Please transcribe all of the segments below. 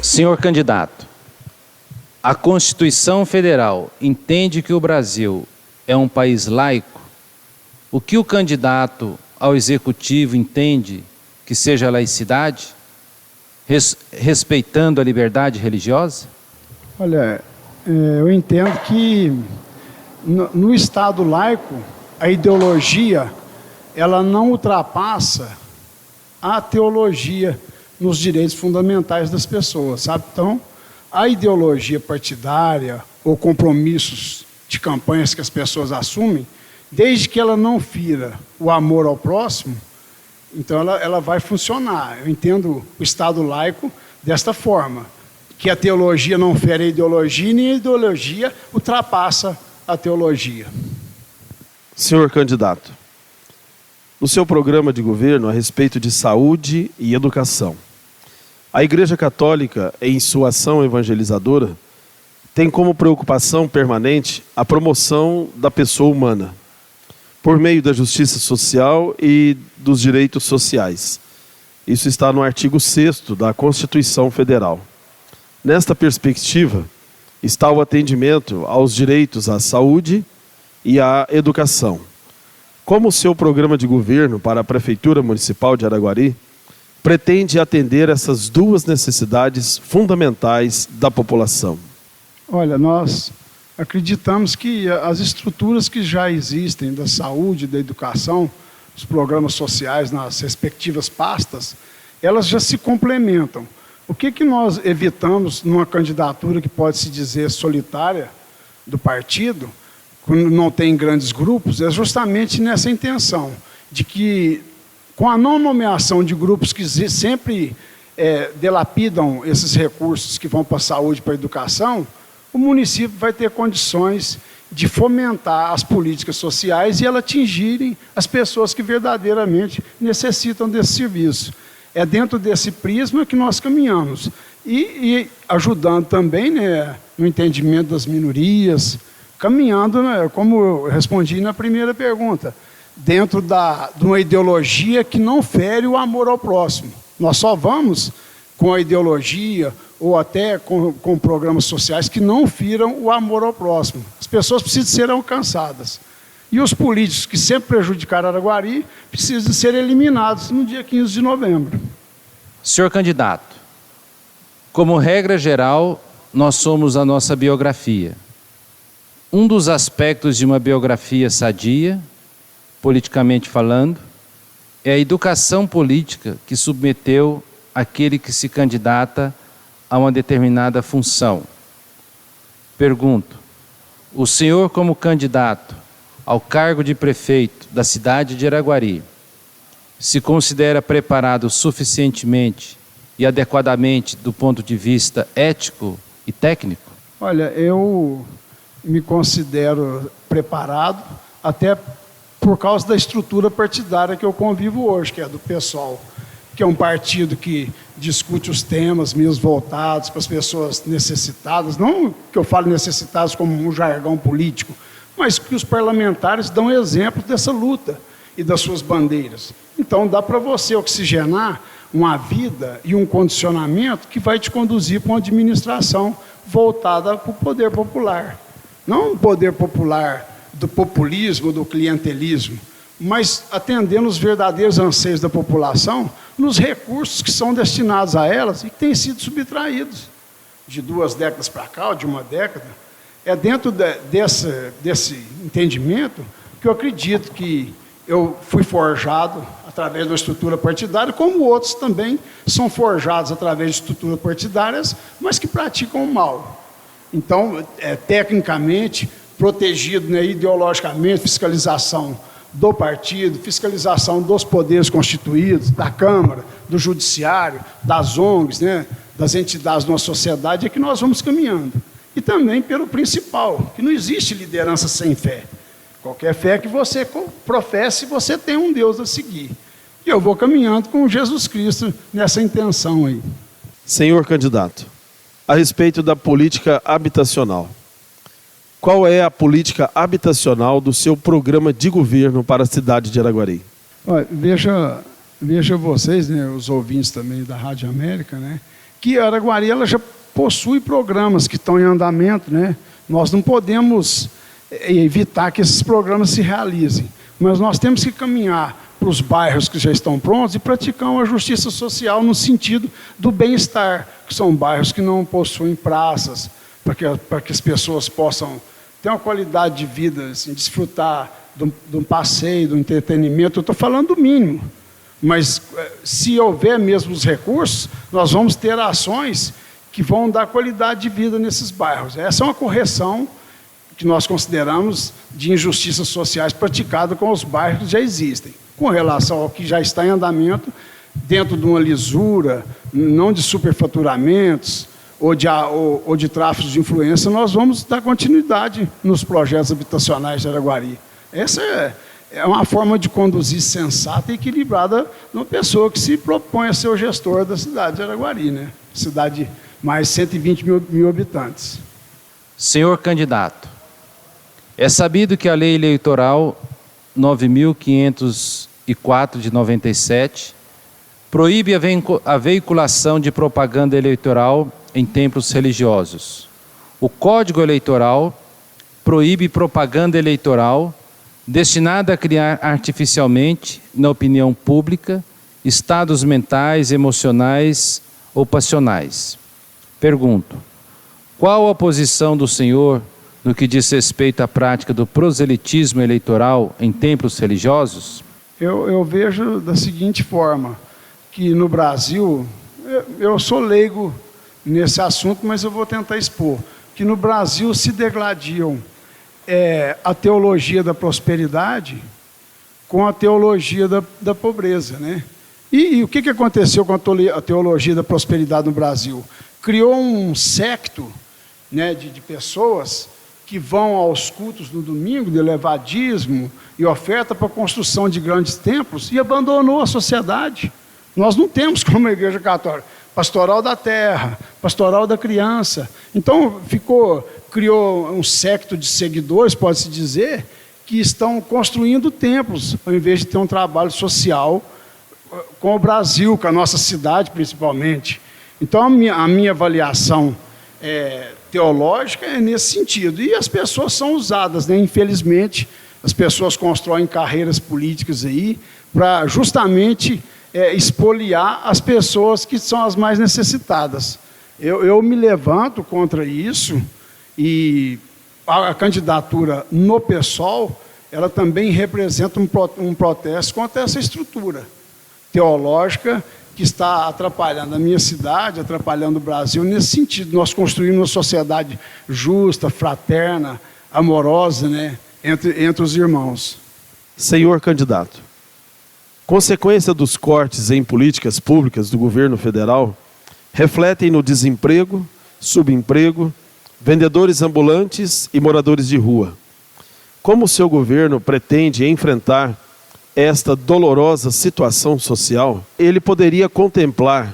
Senhor candidato, a Constituição Federal entende que o Brasil é um país laico? O que o candidato ao Executivo entende que seja laicidade, respeitando a liberdade religiosa? Olha, eu entendo que no Estado laico, a ideologia, ela não ultrapassa a teologia nos direitos fundamentais das pessoas, sabe? Então, a ideologia partidária ou compromissos de campanhas que as pessoas assumem, desde que ela não fira o amor ao próximo, então ela vai funcionar. Eu entendo o Estado laico desta forma, que a teologia não fere a ideologia, nem a ideologia ultrapassa a teologia. Senhor candidato, no seu programa de governo a respeito de saúde e educação, a Igreja Católica, em sua ação evangelizadora, tem como preocupação permanente a promoção da pessoa humana, por meio da justiça social e dos direitos sociais. Isso está no artigo 6º da Constituição Federal. Nesta perspectiva, está o atendimento aos direitos à saúde e à educação. Como o seu programa de governo para a Prefeitura Municipal de Araguari pretende atender essas duas necessidades fundamentais da população? Olha, nós acreditamos que as estruturas que já existem da saúde e da educação, os programas sociais nas respectivas pastas, elas já se complementam. O que nós evitamos numa candidatura que pode se dizer solitária do partido, quando não tem grandes grupos, é justamente nessa intenção de que, com a não nomeação de grupos que sempre delapidam esses recursos que vão para a saúde e para a educação, o município vai ter condições de fomentar as políticas sociais e elas atingirem as pessoas que verdadeiramente necessitam desse serviço. É dentro desse prisma que nós caminhamos. E ajudando também, né, no entendimento das minorias, caminhando, né, como eu respondi na primeira pergunta, dentro de uma ideologia que não fere o amor ao próximo. Nós só vamos com a ideologia ou até com programas sociais que não firam o amor ao próximo. As pessoas precisam ser alcançadas. E os políticos que sempre prejudicaram Araguari precisam ser eliminados no dia 15 de novembro. Senhor candidato, como regra geral, nós somos a nossa biografia. Um dos aspectos de uma biografia sadia, politicamente falando, é a educação política que submeteu aquele que se candidata a uma determinada função. Pergunto, o senhor como candidato ao cargo de prefeito da cidade de Araguari, se considera preparado suficientemente e adequadamente do ponto de vista ético e técnico? Olha, eu me considero preparado, até por causa da estrutura partidária que eu convivo hoje, que é do PSOL, que é um partido que discute os temas mesmo voltados para as pessoas necessitadas, não que eu falo necessitadas como um jargão político, mas que os parlamentares dão exemplo dessa luta e das suas bandeiras. Então, dá para você oxigenar uma vida e um condicionamento que vai te conduzir para uma administração voltada para o poder popular. Não o poder popular do populismo, do clientelismo, mas atendendo os verdadeiros anseios da população nos recursos que são destinados a elas e que têm sido subtraídos de 2 décadas para cá, ou de 1 década. É dentro desse entendimento que eu acredito que eu fui forjado através da estrutura partidária, como outros também são forjados através de estruturas partidárias, mas que praticam o mal. Então, tecnicamente, protegido, né, ideologicamente, fiscalização do partido, fiscalização dos poderes constituídos, da Câmara, do Judiciário, das ONGs, né, das entidades da nossa sociedade, é que nós vamos caminhando. E também pelo principal, que não existe liderança sem fé. Qualquer fé que você professe, você tem um Deus a seguir. E eu vou caminhando com Jesus Cristo nessa intenção aí. Senhor candidato, a respeito da política habitacional, qual é a política habitacional do seu programa de governo para a cidade de Araguari? Olha, veja, Veja vocês, né, os ouvintes também da Rádio América, né, que a Araguari ela já possui programas que estão em andamento, né? Nós não podemos evitar que esses programas se realizem, mas nós temos que caminhar para os bairros que já estão prontos e praticar uma justiça social no sentido do bem-estar, que são bairros que não possuem praças, para que as pessoas possam ter uma qualidade de vida, assim, desfrutar de um passeio, do entretenimento. Eu estou falando do mínimo, mas se houver mesmo os recursos, nós vamos ter ações que vão dar qualidade de vida nesses bairros. Essa é uma correção que nós consideramos de injustiças sociais praticadas com os bairros que já existem. Com relação ao que já está em andamento, dentro de uma lisura, não de superfaturamentos ou de tráfico de influência, nós vamos dar continuidade nos projetos habitacionais de Araguari. Essa é uma forma de conduzir sensata e equilibrada de uma pessoa que se propõe a ser o gestor da cidade de Araguari, né? Cidade de mais 120 mil habitantes. Senhor candidato, é sabido que a Lei Eleitoral 9.504 de 97 proíbe a veiculação de propaganda eleitoral em templos religiosos. O Código Eleitoral proíbe propaganda eleitoral destinada a criar artificialmente, na opinião pública, estados mentais, emocionais ou passionais. Pergunto, qual a posição do senhor no que diz respeito à prática do proselitismo eleitoral em templos religiosos? Eu vejo da seguinte forma, que no Brasil, eu sou leigo nesse assunto, mas eu vou tentar expor, que no Brasil se degladiam a teologia da prosperidade com a teologia da pobreza, né? E o que aconteceu com a teologia da prosperidade no Brasil? Criou um secto, né, de pessoas que vão aos cultos no domingo, de levadismo e oferta para a construção de grandes templos, e abandonou a sociedade. Nós não temos, como a Igreja Católica, pastoral da terra, pastoral da criança. Então, criou um secto de seguidores, pode-se dizer, que estão construindo templos, ao invés de ter um trabalho social com o Brasil, com a nossa cidade, principalmente. Então, a minha avaliação teológica é nesse sentido. E as pessoas são usadas, né? Infelizmente, as pessoas constroem carreiras políticas aí para justamente expoliar as pessoas que são as mais necessitadas. Eu me levanto contra isso, e a candidatura no PSOL, ela também representa um protesto contra essa estrutura teológica que está atrapalhando a minha cidade, atrapalhando o Brasil, nesse sentido. Nós construímos uma sociedade justa, fraterna, amorosa, né, entre os irmãos. Senhor candidato, consequência dos cortes em políticas públicas do governo federal refletem no desemprego, subemprego, vendedores ambulantes e moradores de rua. Como o seu governo pretende enfrentar esta dolorosa situação social? Ele poderia contemplar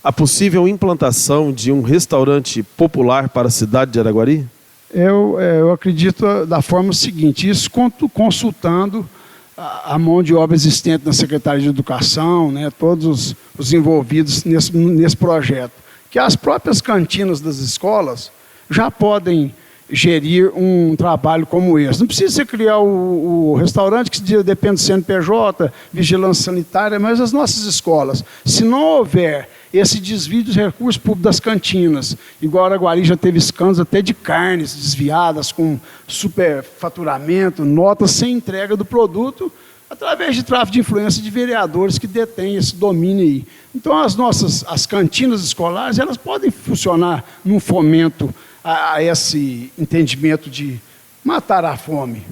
a possível implantação de um restaurante popular para a cidade de Araguari? Eu acredito da forma seguinte, isso consultando a mão de obra existente na Secretaria de Educação, né, todos os envolvidos nesse projeto, que as próprias cantinas das escolas já podem gerir um trabalho como esse. Não precisa criar o restaurante que depende do CNPJ, vigilância sanitária, mas as nossas escolas, se não houver esse desvio dos recursos públicos das cantinas, igual a Araguari já teve escândalos até de carnes desviadas com superfaturamento, notas sem entrega do produto, através de tráfico de influência de vereadores que detêm esse domínio aí. Então, as cantinas escolares, elas podem funcionar num fomento a esse entendimento de matar a fome.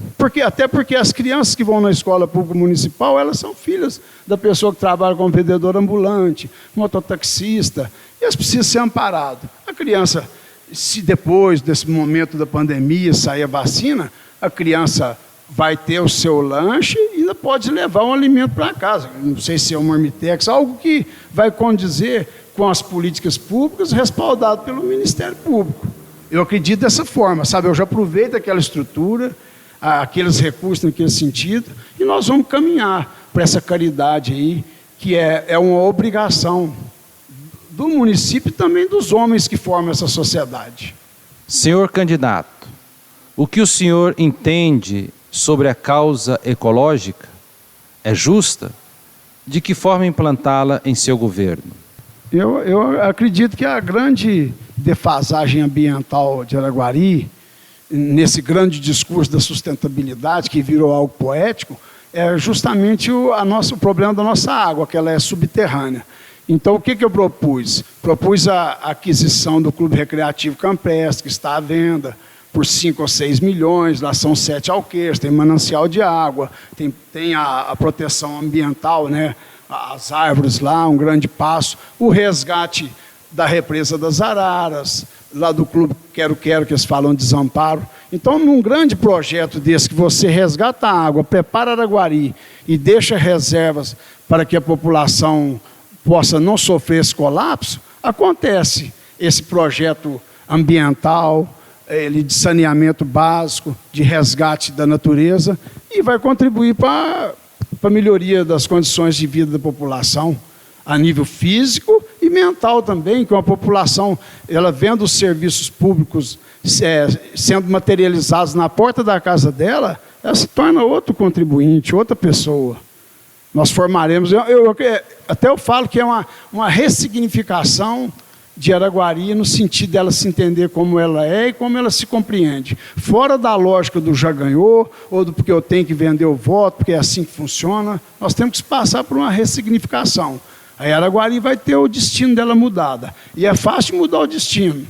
Até porque as crianças que vão na escola pública municipal, elas são filhas da pessoa que trabalha como vendedor ambulante, mototaxista, e elas precisam ser amparadas. A criança, se depois desse momento da pandemia sair a vacina, a criança vai ter o seu lanche e ainda pode levar um alimento para casa. Não sei se é um marmitex, algo que vai condizer com as políticas públicas respaldado pelo Ministério Público. Eu acredito dessa forma, sabe? Eu já aproveito aquela estrutura, aqueles recursos naquele sentido, e nós vamos caminhar para essa caridade aí, que é uma obrigação do município e também dos homens que formam essa sociedade. Senhor candidato, o que o senhor entende sobre a causa ecológica? É justa? De que forma implantá-la em seu governo? Eu acredito que a grande defasagem ambiental de Araguari, nesse grande discurso da sustentabilidade, que virou algo poético, é justamente o problema da nossa água, que ela é subterrânea. Então, o que eu propus? Propus a aquisição do Clube Recreativo Campestre, que está à venda, por 5 ou 6 milhões, lá são 7 alqueires, tem manancial de água, tem a proteção ambiental, né? As árvores lá, um grande passo, o resgate da represa das Araras, lá do Clube Quero Quero, que eles falam de desamparo. Então, num grande projeto desse, que você resgata a água, prepara Araguari e deixa reservas para que a população possa não sofrer esse colapso, acontece esse projeto ambiental, de saneamento básico, de resgate da natureza, e vai contribuir para a melhoria das condições de vida da população, a nível físico e mental também, que uma população, ela vendo os serviços públicos sendo materializados na porta da casa dela, ela se torna outro contribuinte, outra pessoa. Nós formaremos, até eu falo que é uma ressignificação de Araguari, no sentido dela se entender como ela é e como ela se compreende. Fora da lógica do já ganhou, ou do porque eu tenho que vender o voto, porque é assim que funciona, nós temos que passar por uma ressignificação. Aí Araguari vai ter o destino dela mudada. E é fácil mudar o destino.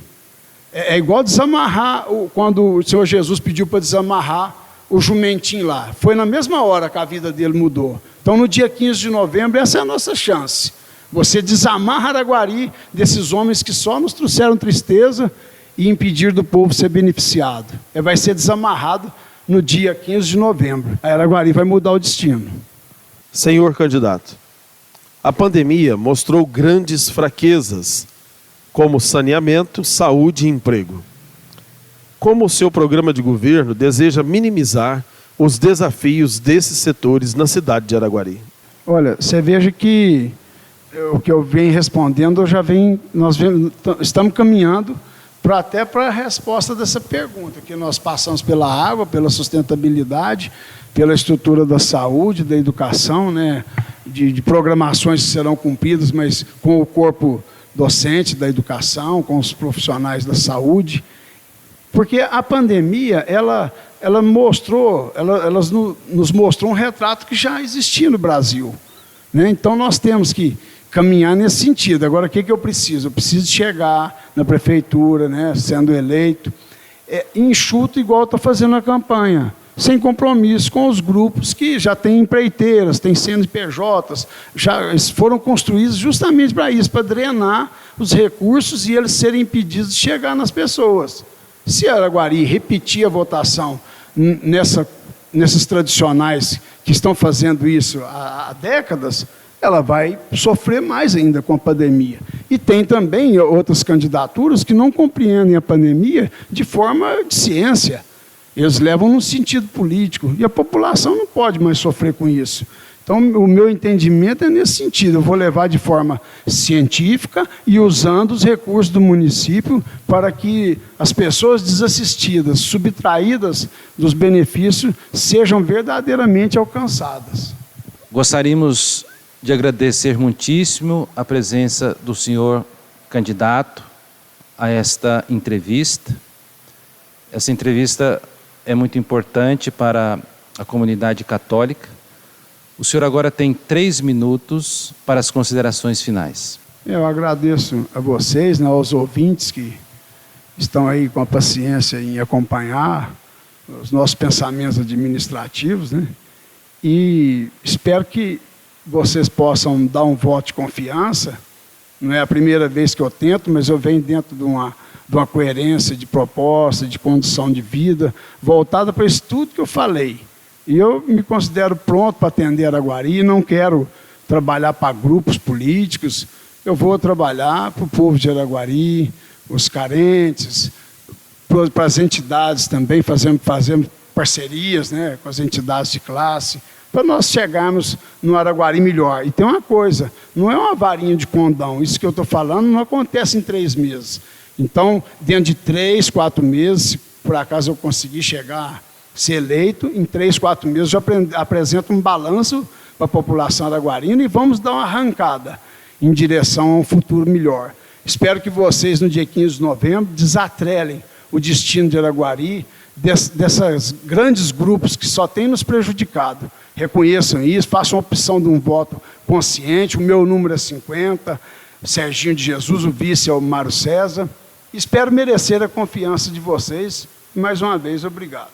É igual desamarrar, quando o Senhor Jesus pediu para desamarrar o jumentinho lá. Foi na mesma hora que a vida dele mudou. Então, no dia 15 de novembro, essa é a nossa chance. Você desamarra Araguari desses homens que só nos trouxeram tristeza e impedir do povo ser beneficiado. Vai ser desamarrado no dia 15 de novembro. A Araguari vai mudar o destino. Senhor candidato, a pandemia mostrou grandes fraquezas, como saneamento, saúde e emprego. Como o seu programa de governo deseja minimizar os desafios desses setores na cidade de Araguari? Olha, você veja que o que eu venho respondendo, nós estamos caminhando até para a resposta dessa pergunta, que nós passamos pela água, pela sustentabilidade, pela estrutura da saúde, da educação, né, de programações que serão cumpridas, mas com o corpo docente da educação, com os profissionais da saúde. Porque a pandemia, ela nos mostrou um retrato que já existia no Brasil, né? Então, nós temos que caminhar nesse sentido. Agora, o que eu preciso? Eu preciso chegar na prefeitura, né, sendo eleito, enxuto igual eu estou fazendo a campanha, sem compromisso com os grupos que já têm empreiteiras, têm CNPJs, já foram construídos justamente para isso, para drenar os recursos e eles serem impedidos de chegar nas pessoas. Se Araguari repetir a votação nesses tradicionais que estão fazendo isso há décadas, ela vai sofrer mais ainda com a pandemia. E tem também outras candidaturas que não compreendem a pandemia de forma de ciência. Eles levam no sentido político. E a população não pode mais sofrer com isso. Então, o meu entendimento é nesse sentido. Eu vou levar de forma científica e usando os recursos do município para que as pessoas desassistidas, subtraídas dos benefícios, sejam verdadeiramente alcançadas. Gostaríamos de agradecer muitíssimo a presença do senhor candidato a esta entrevista. Essa entrevista é muito importante para a comunidade católica. O senhor agora tem 3 minutos para as considerações finais. Eu agradeço a vocês, né, aos ouvintes que estão aí com a paciência em acompanhar os nossos pensamentos administrativos, né, e espero que vocês possam dar um voto de confiança. Não é a primeira vez que eu tento, mas eu venho dentro de uma coerência de proposta, de condição de vida, voltada para isso tudo que eu falei. E eu me considero pronto para atender Araguari, não quero trabalhar para grupos políticos, eu vou trabalhar para o povo de Araguari, os carentes, para as entidades também, fazemos parcerias, né, com as entidades de classe, para nós chegarmos no Araguari melhor. E tem uma coisa, não é uma varinha de condão, isso que eu estou falando não acontece em 3 meses. Então, dentro de 3, 4 meses, se por acaso eu conseguir chegar, ser eleito, em 3, 4 meses eu apresento um balanço para a população araguarina e vamos dar uma arrancada em direção a um futuro melhor. Espero que vocês, no dia 15 de novembro, desatrelem o destino de Araguari desses grandes grupos que só têm nos prejudicado. Reconheçam isso, façam a opção de um voto consciente. O meu número é 50, Serginho de Jesus, o vice é o Mário César. Espero merecer a confiança de vocês. Mais uma vez, obrigado.